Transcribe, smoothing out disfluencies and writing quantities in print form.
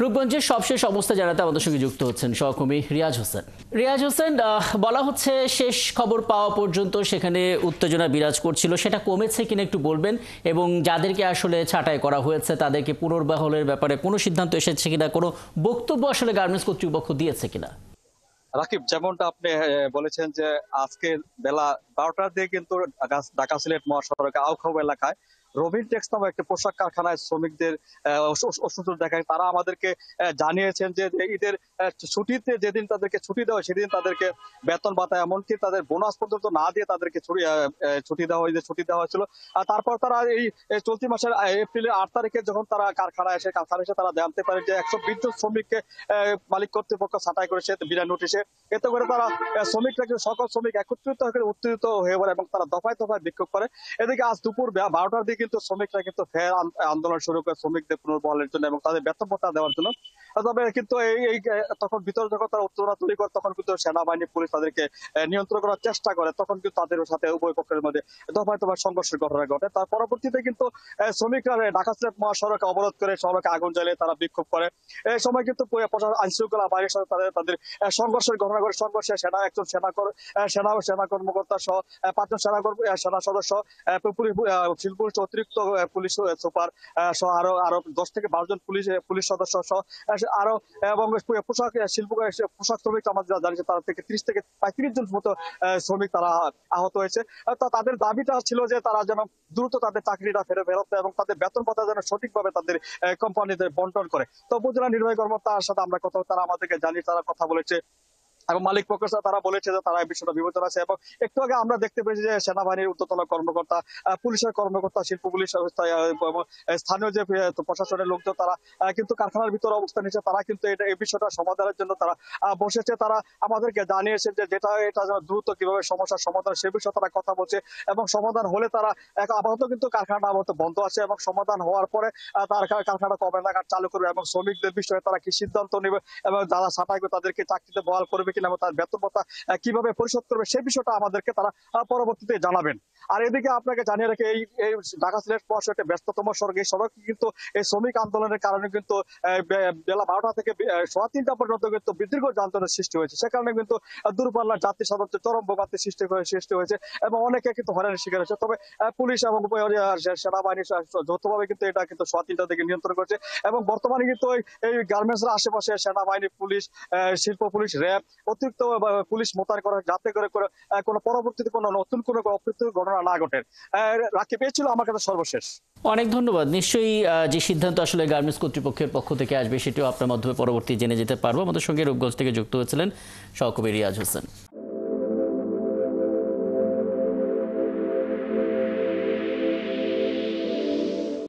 রূপগঞ্জের সবশেষ অবস্থা জানাতে আমাদের সঙ্গে যুক্ত হচ্ছেন সহকর্মী রিয়াজ হোসেন। রিয়াজ হোসেন, বলা হচ্ছে শেষ খবর পাওয়া পর্যন্ত সেখানে উত্তেজনা বিরাজ করছিল, সেটা কমেছে কিনা একটু বলবেন, এবং যাদেরকে আসলে ছাঁটাই করা হয়েছে তাদেরকে পুনর্বহালের ব্যাপারে কোনো সিদ্ধান্ত এসেছে কিনা, কোনো বক্তব্য আসলে গার্মেন্টস কর্তৃপক্ষ দিয়েছে কিনা? রাকিব, যেমনটা আপনি বলেছেন যে আজকে বেলা 12টার দিকে কিন্তু ঢাকা সিলেট মহাসড়কে আউখাও এলাকায় রবিন টেক্স নামে একটি পোশাক কারখানায় শ্রমিকদের অসন্তোষ দেখায়। তারা আমাদেরকে জানিয়েছেন যে ঈদের ছুটিতে যেদিন তাদেরকে ছুটি দেওয়া সেদিন তাদেরকে বেতন ভাতা এমনকি তাদের বোনাস পর্যন্ত না দিয়ে তাদেরকে ছুটি দেওয়া হয়েছিল। আর তারপর তারা এই চলতি মাসের এপ্রিলের 8 তারিখে যখন তারা কারখানায় এসে তারা জানতে পারে যে 120 জন শ্রমিককে মালিক কর্তৃপক্ষ ছাঁটাই করেছে বিনা নোটিশে। এতে করে তারা সকল শ্রমিক একত্রিত হয়ে উত্তেজিত হয়ে পড়ে এবং তারা দফায় দফায় বিক্ষোভ করে। এদিকে আজ দুপুর 12টার দিকে কিন্তু শ্রমিকরা কিন্তু ফের আন্দোলন শুরু করে শ্রমিকদের পুনর্বহালের জন্য এবং তাদের বেতন ভাতা দেওয়ার জন্য। তবে কিন্তু এই তখন ভিতরে যখন তারা উত্তেজনা তৈরি করে তখন কিন্তু সেনাবাহিনী পুলিশ তাদেরকে নিয়ন্ত্রণ করার চেষ্টা করে। তখন কিন্তু তাদের সাথে উভয় পক্ষের মধ্যে দফায় দফায় সংঘর্ষের ঘটনা ঘটে। তার পরবর্তীতে কিন্তু শ্রমিকরা ঢাকা সিলেট মহাসড়কে অবরোধ করে সড়কে আগুন জ্বালিয়ে তারা বিক্ষোভ করে। এই সময় কিন্তু আইন শৃঙ্খলা বাহিনীর সাথে তাদের সংঘর্ষের ঘটনা ঘটে। সংঘর্ষে একজন সেনা কর্মকর্তা সহ 5 জন সেনা সদস্য, পুলিশ অতিরিক্ত পুলিশ সুপার সহ আরো 10 থেকে 12 জন পুলিশ সদস্য সহ আরো এবং পোশাক শ্রমিক আমাদের জানিয়েছে তার থেকে 30 থেকে 35 জন মতো শ্রমিক তারা আহত হয়েছে। তাদের দাবিটা ছিল যে তারা যেন দ্রুত তাদের চাকরিটা ফেরত এবং তাদের বেতন ভাতা যেন সঠিকভাবে তাদের কোম্পানিতে বন্টন করে। তো উপজেলা নির্বাহী কর্মকর্তার সাথে আমরা তারা আমাদেরকে জানিয়ে তারা কথা বলেছে এবং মালিক পক্ষের সাথে তারা বলেছে যে তারা এই বিষয়টা বিবেচনা আছে। এবং একটু আগে আমরা দেখতে পেয়েছি যে সেনাবাহিনীর ঊর্ধ্বতন কর্মকর্তা, পুলিশের কর্মকর্তা, শিল্প পুলিশ এবং স্থানীয় যে প্রশাসনের লোকজন তারা কিন্তু কারখানার ভিতরে অবস্থান নিচ্ছে। তারা কিন্তু এই বিষয়টা সমাধানের জন্য তারা বসেছে। তারা আমাদেরকে জানিয়েছে যে এটা যেন দ্রুত কিভাবে সমস্যার সমাধান সে বিষয়ে তারা কথা বলছে এবং সমাধান হলে তারা আপাতত কিন্তু কারখানাটা আপাতত বন্ধ আছে এবং সমাধান হওয়ার পরে তারা কারখানাটা কবে নাগাদ চালু করবে এবং শ্রমিকদের বিষয়ে তারা কি সিদ্ধান্ত নেবে এবং যারা ছাঁটাই করে তাদেরকে চাকরিতে বহাল করবে কিনা তার বেতন ভাতা কিভাবে পরিশোধ করবে সেই বিষয়টা আমাদেরকে তারা পরবর্তীতে জানাবেন। আর এদিকে আপনাকে জানিয়ে রাখি এই ঢাকা সিলেট মহাসড়কে ব্যস্ততম সড়ক, এই সড়ক কিন্তু এই শ্রমিক আন্দোলনের কারণে কিন্তু বেলা 12টা থেকে 3:30 পর্যন্ত কিন্তু দীর্ঘ যানজটের সৃষ্টি হয়েছে। সে কারণে কিন্তু দূরপাল্লার যাত্রী সাধারণত চরম ভোগান্তির সৃষ্টি হয়েছে এবং অনেকে কিন্তু হয়রানির শিকার হয়েছে। তবে পুলিশ এবং সেনাবাহিনী যৌথভাবে কিন্তু এটা কিন্তু 3:30 থেকে নিয়ন্ত্রণ করেছে এবং বর্তমানে কিন্তু এই গার্মেন্টসের আশেপাশে সেনাবাহিনী, পুলিশ, শিল্প পুলিশ, র্যাব, অতিরিক্ত পুলিশ মোতায়েন করা যাতে করে কোনো পরবর্তীতে কোনো নতুন কোনো অপ্রীতিকর ঘটনা না ঘটে। রাকিব, এই ছিল আমার কাছে সর্বশেষ। অনেক ধন্যবাদ। নিশ্চয়ই যে সিদ্ধান্ত আসলে গার্মেন্টস কর্তৃপক্ষের পক্ষ থেকে আসবে সেটিও আপনার মাধ্যমে পরবর্তী জেনে যেতে পারবো। আমাদের সঙ্গে রূপগঞ্জ থেকে যুক্ত হয়েছিলেন সহকর্মী রিয়াজ হোসেন।